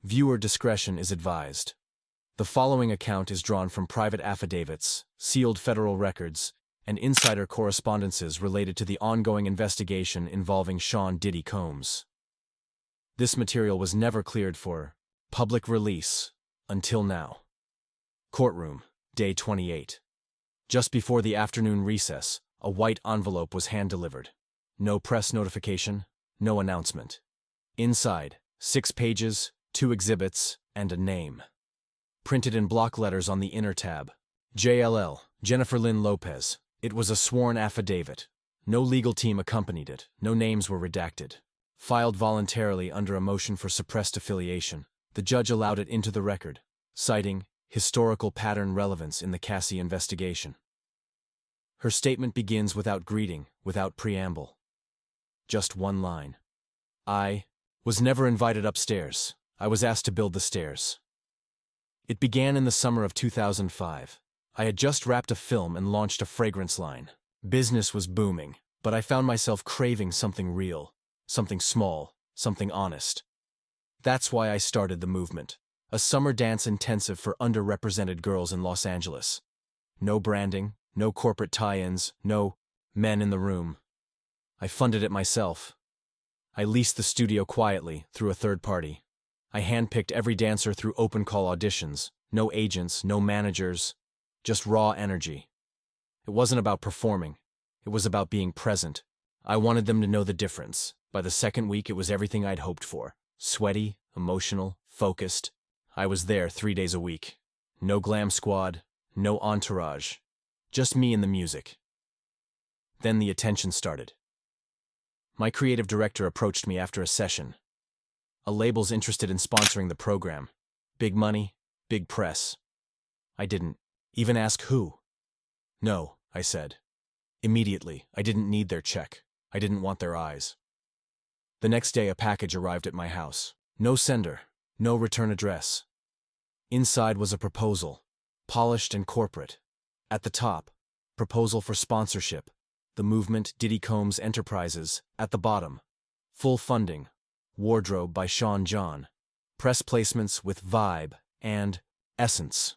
Viewer discretion is advised. The following account is drawn from private affidavits, sealed federal records, and insider correspondences related to the ongoing investigation involving Sean Diddy Combs. This material was never cleared for public release until now. Courtroom, Day 28. Just before the afternoon recess, a white envelope was hand-delivered. No press notification, no announcement. Inside, 6 pages, 2 exhibits, and a name. Printed in block letters on the inner tab. JLL, Jennifer Lynn Lopez. It was a sworn affidavit. No legal team accompanied it. No names were redacted. Filed voluntarily under a motion for suppressed affiliation, the judge allowed it into the record, citing historical pattern relevance in the Cassie investigation. Her statement begins without greeting, without preamble. Just one line. I was never invited upstairs. I was asked to build the stairs. It began in the summer of 2005. I had just wrapped a film and launched a fragrance line. Business was booming, but I found myself craving something real, something small, something honest. That's why I started the movement. A summer dance intensive for underrepresented girls in Los Angeles. No branding, no corporate tie-ins, no men in the room. I funded it myself. I leased the studio quietly through a third party. I handpicked every dancer through open call auditions. No agents, no managers, just raw energy. It wasn't about performing. It was about being present. I wanted them to know the difference. By the second week, it was everything I'd hoped for. Sweaty, emotional, focused. I was there 3 days a week. No glam squad, no entourage. Just me and the music. Then the attention started. My creative director approached me after a session. A label's interested in sponsoring the program. Big money, big press. I didn't even ask who. No, I said. Immediately, I didn't need their check. I didn't want their eyes. The next day, a package arrived at my house. No sender, no return address. Inside was a proposal, polished and corporate. At the top, proposal for sponsorship, the movement Diddy Combs Enterprises. At the bottom, full funding, wardrobe by Sean John, press placements with vibe and essence.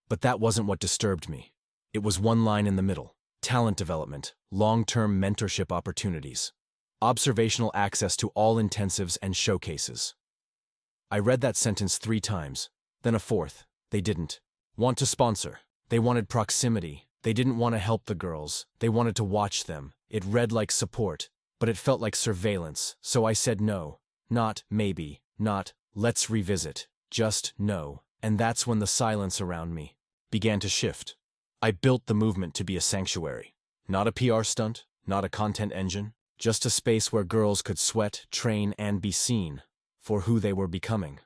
But that wasn't what disturbed me. It was one line in the middle: talent development, long-term mentorship opportunities, observational access to all intensives and showcases. I read that sentence 3 times, then a fourth. They didn't want to sponsor. They wanted proximity. They didn't want to help the girls. They wanted to watch them. It read like support, but it felt like surveillance. So I said no. Not maybe, not let's revisit. Just no. And that's when the silence around me began to shift. I built the movement to be a sanctuary. Not a PR stunt, not a content engine, just a space where girls could sweat, train, and be seen for who they were becoming,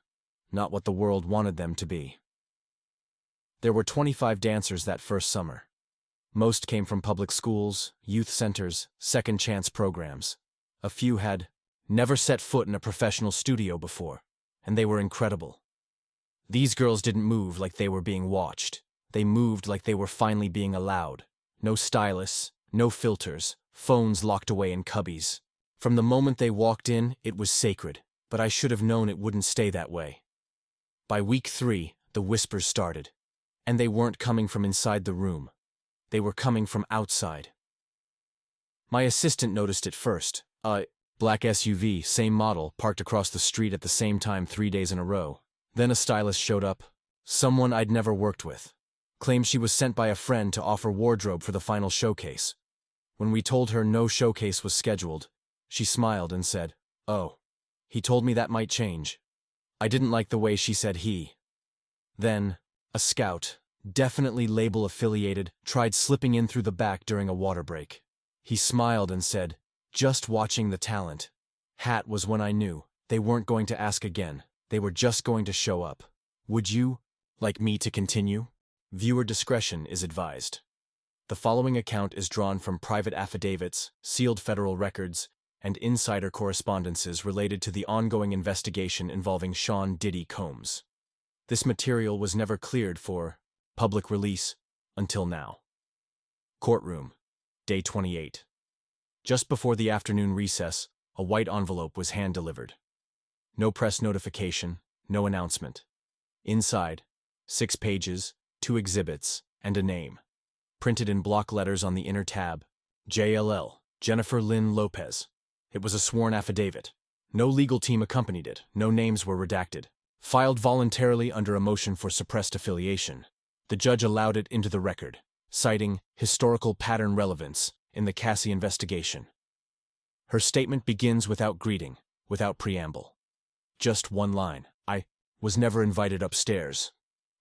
not what the world wanted them to be. There were 25 dancers that first summer. Most came from public schools, youth centers, second chance programs. A few had never set foot in a professional studio before, and they were incredible. These girls didn't move like they were being watched. They moved like they were finally being allowed. No stylists, no filters, phones locked away in cubbies. From the moment they walked in, it was sacred, but I should have known it wouldn't stay that way. By week 3, the whispers started. And they weren't coming from inside the room. They were coming from outside. My assistant noticed it first. Black SUV, same model, parked across the street at the same time 3 days in a row. Then a stylist showed up. Someone I'd never worked with. Claimed she was sent by a friend to offer wardrobe for the final showcase. When we told her no showcase was scheduled, she smiled and said, "Oh, he told me that might change." I didn't like the way she said he. Then, a scout, definitely label affiliated, tried slipping in through the back during a water break. He smiled and said, "Just watching the talent." Hat was when I knew they weren't going to ask again. They were just going to show up. Would you like me to continue? Viewer discretion is advised. The following account is drawn from private affidavits, sealed federal records, and insider correspondences related to the ongoing investigation involving Sean Diddy Combs. This material was never cleared for public release until now. Courtroom, Day 28. Just before the afternoon recess, a white envelope was hand-delivered. No press notification, no announcement. Inside, 6 pages, 2 exhibits, and a name. Printed in block letters on the inner tab. JLL, Jennifer Lynn Lopez. It was a sworn affidavit. No legal team accompanied it, no names were redacted. Filed voluntarily under a motion for suppressed affiliation. The judge allowed it into the record, citing historical pattern relevance in the Cassie investigation. Her statement begins without greeting, without preamble. Just one line. I was never invited upstairs.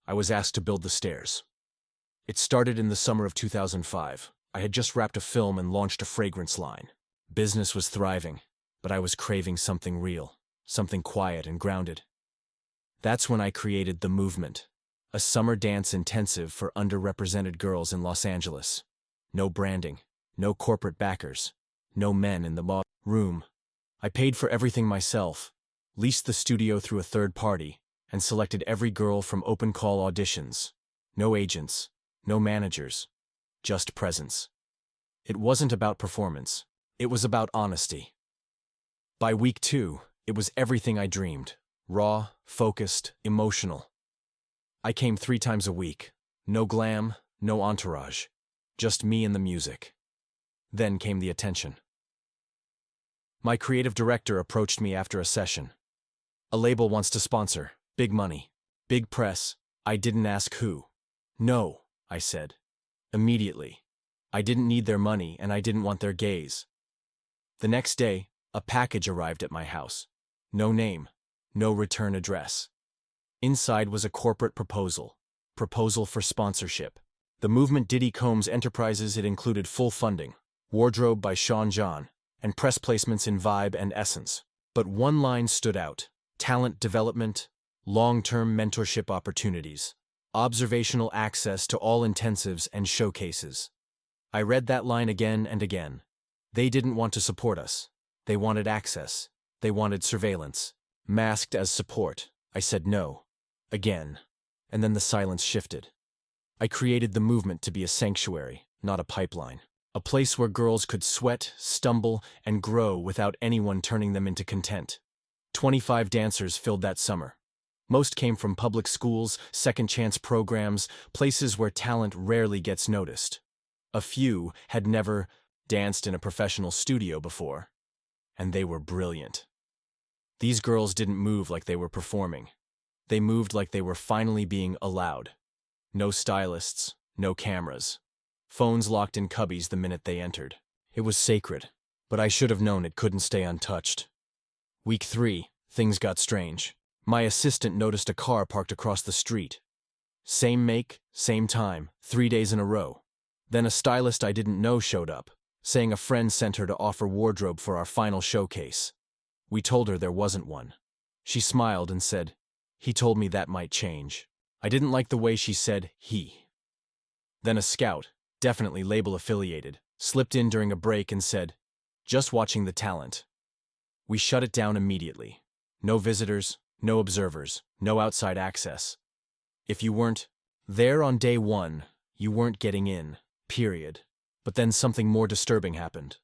I was asked to build the stairs. It started in the summer of 2005. I had just wrapped a film and launched a fragrance line. Business was thriving, but I was craving something real, something quiet and grounded. That's when I created The Movement, a summer dance intensive for underrepresented girls in Los Angeles. No branding, no corporate backers, no men in the room. I paid for everything myself, leased the studio through a third party, and selected every girl from open call auditions. No agents, no managers, just presence. It wasn't about performance. It was about honesty. By week 2, it was everything I dreamed. Raw, focused, emotional. I came 3 times a week. No glam, no entourage. Just me and the music. Then came the attention. My creative director approached me after a session. A label wants to sponsor. Big money. Big press. I didn't ask who. No, I said. Immediately. I didn't need their money and I didn't want their gaze. The next day, a package arrived at my house. No name. No return address. Inside was a corporate proposal. Proposal for sponsorship. The Movement Diddy Combs Enterprises. It included full funding, wardrobe by Sean John, and press placements in Vibe and Essence. But one line stood out. Talent development, long-term mentorship opportunities, observational access to all intensives and showcases. I read that line again and again. They didn't want to support us. They wanted access. They wanted surveillance. Masked as support. I said no. Again. And then the silence shifted. I created The Movement to be a sanctuary, not a pipeline. A place where girls could sweat, stumble, and grow without anyone turning them into content. 25 dancers filled that summer. Most came from public schools, second-chance programs, places where talent rarely gets noticed. A few had never danced in a professional studio before, and they were brilliant. These girls didn't move like they were performing. They moved like they were finally being allowed. No stylists, no cameras. Phones locked in cubbies the minute they entered. It was sacred, but I should have known it couldn't stay untouched. Week 3, things got strange. My assistant noticed a car parked across the street. Same make, same time, 3 days in a row. Then a stylist I didn't know showed up, saying a friend sent her to offer wardrobe for our final showcase. We told her there wasn't one. She smiled and said, "He told me that might change." I didn't like the way she said he. Then a scout, definitely label affiliated, slipped in during a break and said, "Just watching the talent." We shut it down immediately. No visitors, no observers, no outside access. If you weren't there on day 1, you weren't getting in, period. But then something more disturbing happened.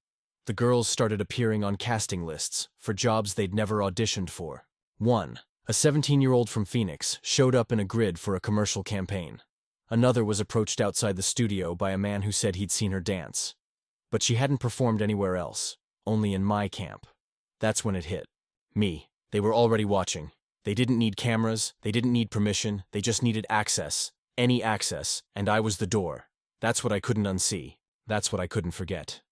The girls started appearing on casting lists for jobs they'd never auditioned for. 1. A 17-year-old from Phoenix showed up in a grid for a commercial campaign. Another was approached outside the studio by a man who said he'd seen her dance. But she hadn't performed anywhere else, only in my camp. That's when it hit. Me. They were already watching. They didn't need cameras, they didn't need permission, they just needed access. Any access, and I was the door. That's what I couldn't unsee. That's what I couldn't forget.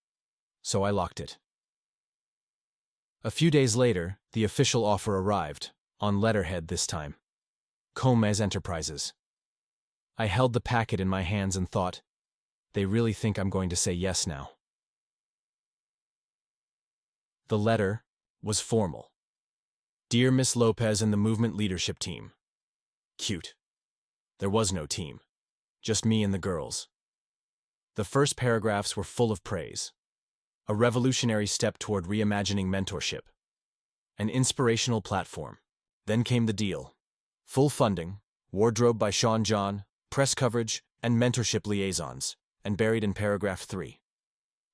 So I locked it. A few days later, the official offer arrived, on letterhead this time. Combs Enterprises. I held the packet in my hands and thought, they really think I'm going to say yes now. The letter was formal. Dear Miss Lopez and the Movement Leadership Team. Cute. There was no team. Just me and the girls. The first paragraphs were full of praise. A revolutionary step toward reimagining mentorship. An inspirational platform. Then came the deal. Full funding, wardrobe by Sean John, press coverage, and mentorship liaisons, and buried in paragraph 3.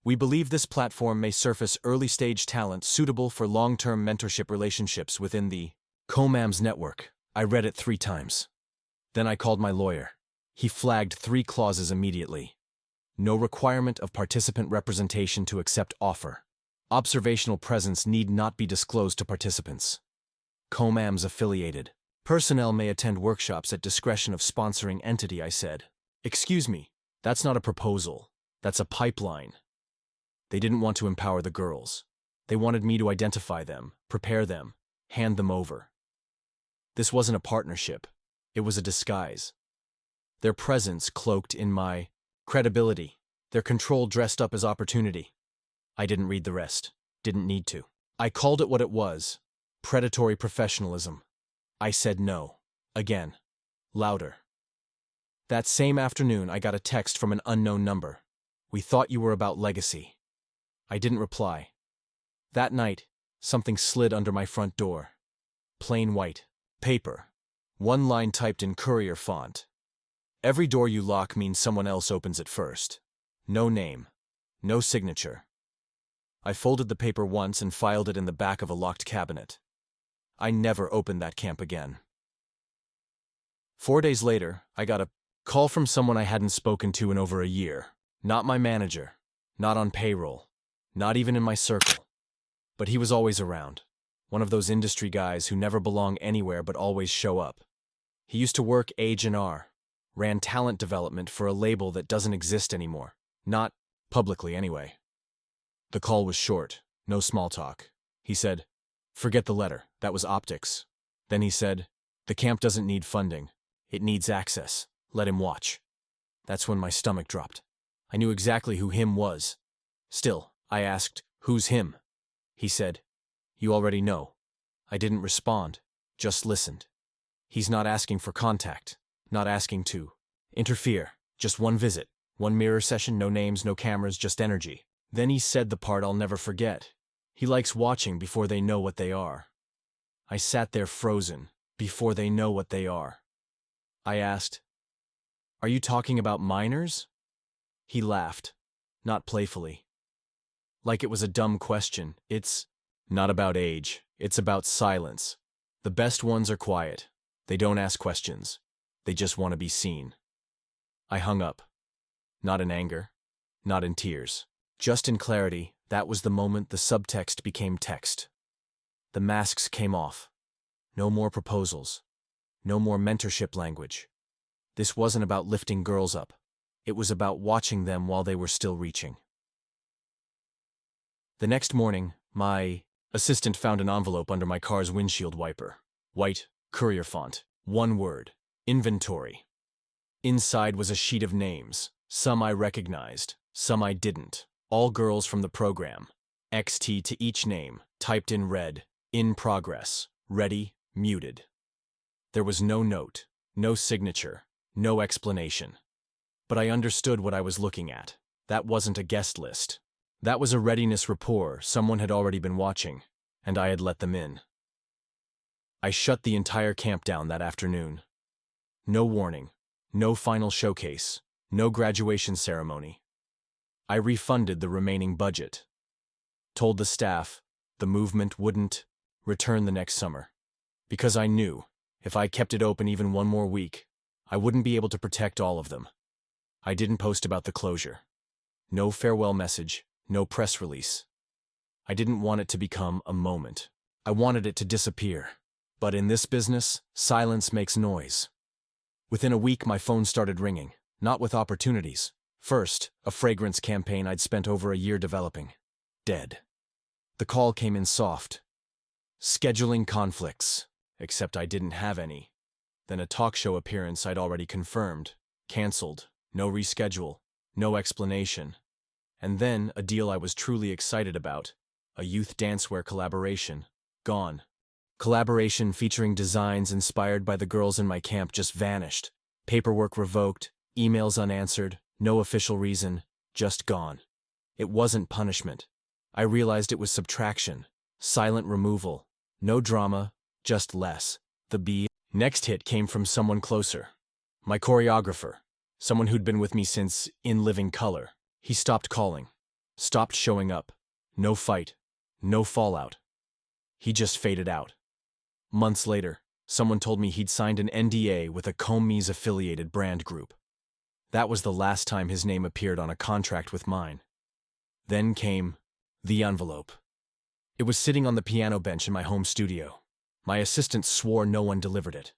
We believe this platform may surface early-stage talent suitable for long-term mentorship relationships within the Combs network. I read it 3 times. Then I called my lawyer. He flagged 3 clauses immediately. No requirement of participant representation to accept offer. Observational presence need not be disclosed to participants. COMAMS affiliated. Personnel may attend workshops at discretion of sponsoring entity, I said. Excuse me, that's not a proposal. That's a pipeline. They didn't want to empower the girls. They wanted me to identify them, prepare them, hand them over. This wasn't a partnership. It was a disguise. Their presence cloaked in my credibility. Their control dressed up as opportunity. I didn't read the rest. Didn't need to. I called it what it was. Predatory professionalism. I said no. Again. Louder. That same afternoon, I got a text from an unknown number. We thought you were about legacy. I didn't reply. That night, something slid under my front door. Plain white. Paper. 1 line typed in courier font. Every door you lock means someone else opens it first. No name. No signature. I folded the paper once and filed it in the back of a locked cabinet. I never opened that camp again. 4 days later, I got a call from someone I hadn't spoken to in over a year. Not my manager. Not on payroll. Not even in my circle. But he was always around. One of those industry guys who never belong anywhere but always show up. He used to work H&R. Ran talent development for a label that doesn't exist anymore. Not publicly, anyway. The call was short, no small talk. He said, "Forget the letter, that was optics." Then he said, "The camp doesn't need funding. It needs access. Let him watch." That's when my stomach dropped. I knew exactly who him was. Still, I asked, "Who's him?" He said, "You already know." I didn't respond, just listened. He's not asking for contact. Not asking to interfere. Just 1 visit, 1 mirror session, no names, no cameras, just energy. Then he said the part I'll never forget. He likes watching before they know what they are. I sat there frozen, before they know what they are. I asked, "Are you talking about minors?" He laughed, not playfully. Like it was a dumb question. It's not about age, it's about silence. The best ones are quiet. They don't ask questions. They just want to be seen. I hung up. Not in anger. Not in tears. Just in clarity, that was the moment the subtext became text. The masks came off. No more proposals. No more mentorship language. This wasn't about lifting girls up. It was about watching them while they were still reaching. The next morning, my assistant found an envelope under my car's windshield wiper. White, courier font. 1 word. Inventory. Inside was a sheet of names. Some I recognized, some I didn't. All girls from the program. XT to each name, typed in red. In progress. Ready, muted. There was no note, no signature, no explanation. But I understood what I was looking at. That wasn't a guest list. That was a readiness rapport someone had already been watching, and I had let them in. I shut the entire camp down that afternoon. No warning, no final showcase, no graduation ceremony. I refunded the remaining budget. Told the staff the movement wouldn't return the next summer. Because I knew, if I kept it open even 1 more week, I wouldn't be able to protect all of them. I didn't post about the closure. No farewell message, no press release. I didn't want it to become a moment. I wanted it to disappear. But in this business, silence makes noise. Within a week, my phone started ringing, not with opportunities. First, a fragrance campaign I'd spent over a year developing. Dead. The call came in soft. Scheduling conflicts, except I didn't have any. Then a talk show appearance I'd already confirmed. Canceled. No reschedule. No explanation. And then a deal I was truly excited about. A youth dancewear collaboration. Gone. Collaboration featuring designs inspired by the girls in my camp just vanished. Paperwork revoked, emails unanswered, no official reason, just gone. It wasn't punishment. I realized it was subtraction, silent removal, no drama, just less. The next hit came from someone closer. My choreographer, someone who'd been with me since In Living Color. He stopped calling, stopped showing up. No fight, no fallout. He just faded out. Months later, Someone told me he'd signed an NDA with a Combs-affiliated brand group. That was the last time his name appeared on a contract with mine. Then came the envelope. It was sitting on the piano bench in my home studio. My assistant swore no one delivered it.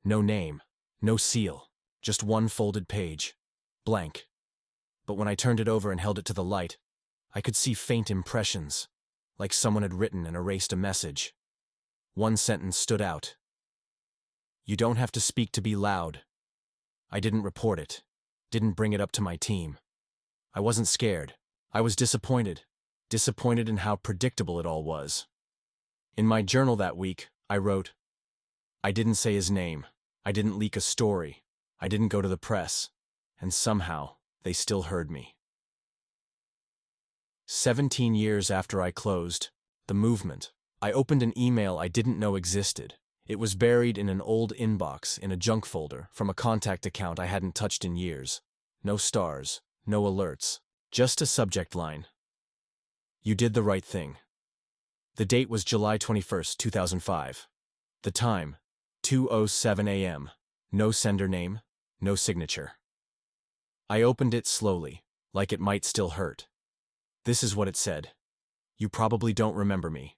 No name, no seal, just one folded page. Blank. But when I turned it over and held it to the light, I could see faint impressions, like someone had written and erased a message. One sentence stood out. "You don't have to speak to be loud." I didn't report it, didn't bring it up to my team. I wasn't scared. I was disappointed. Disappointed in how predictable it all was. In my journal that week, I wrote, "I didn't say his name. I didn't leak a story. I didn't go to the press. And somehow, they still heard me." 17 years after I closed the movement, I opened an email I didn't know existed. It was buried in an old inbox in a junk folder from a contact account I hadn't touched in years. No stars, no alerts, just a subject line. "You did the right thing." The date was July 21st, 2005. The time, 2:07 a.m. No sender name, no signature. I opened it slowly, like it might still hurt. This is what it said. "You probably don't remember me.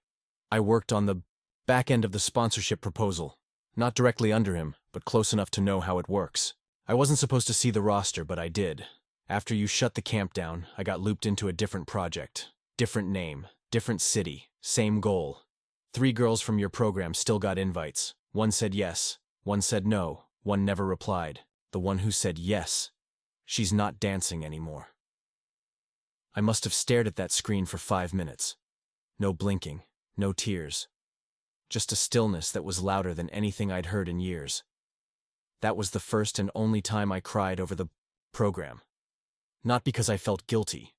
I worked on the back end of the sponsorship proposal. Not directly under him, but close enough to know how it works. I wasn't supposed to see the roster, but I did. After you shut the camp down, I got looped into a different project. Different name, different city, same goal. 3 girls from your program still got invites. One said yes, one said no, one never replied. The one who said yes, she's not dancing anymore." I must have stared at that screen for 5 minutes. No blinking, no tears. Just a stillness that was louder than anything I'd heard in years. That was the first and only time I cried over the program. Not because I felt guilty,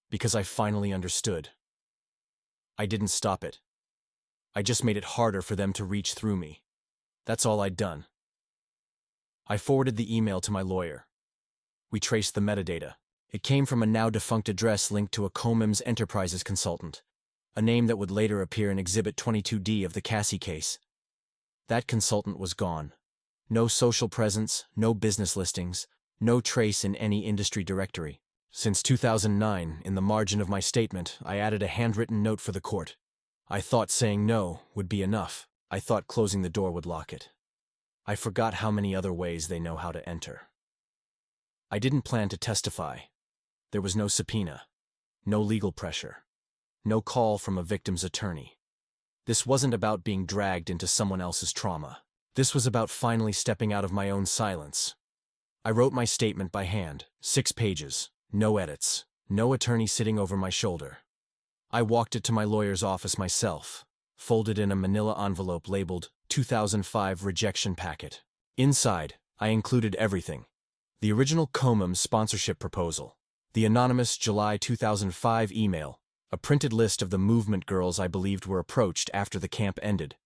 because I finally understood. I didn't stop it. I just made it harder for them to reach through me. That's all I'd done. I forwarded the email to my lawyer. We traced the metadata. It came from a now-defunct address linked to a Combs Enterprises consultant, a name that would later appear in Exhibit 22D of the Cassie case. That consultant was gone. No social presence, no business listings, no trace in any industry directory. Since 2009, in the margin of my statement, I added a handwritten note for the court. I thought saying no would be enough. I thought closing the door would lock it. I forgot how many other ways they know how to enter. I didn't plan to testify. There was no subpoena, no legal pressure, no call from a victim's attorney. This wasn't about being dragged into someone else's trauma. This was about finally stepping out of my own silence. I wrote my statement by hand, 6 pages, no edits, no attorney sitting over my shoulder. I walked it to my lawyer's office myself, folded in a manila envelope labeled 2005 rejection packet. Inside, I included everything. The original Combs sponsorship proposal, the anonymous July 2005 email, a printed list of the movement girls I believed were approached after the camp ended,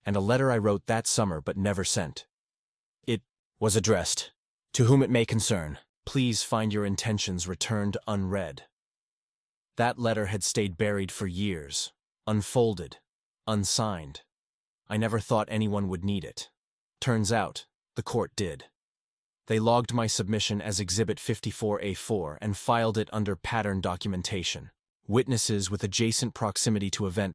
and a letter I wrote that summer but never sent. It was addressed, "To whom it may concern, please find your intentions returned unread." That letter had stayed buried for years, unfolded, unsigned. I never thought anyone would need it. Turns out, the court did. They logged my submission as Exhibit 54A4 and filed it under pattern documentation. Witnesses with adjacent proximity to event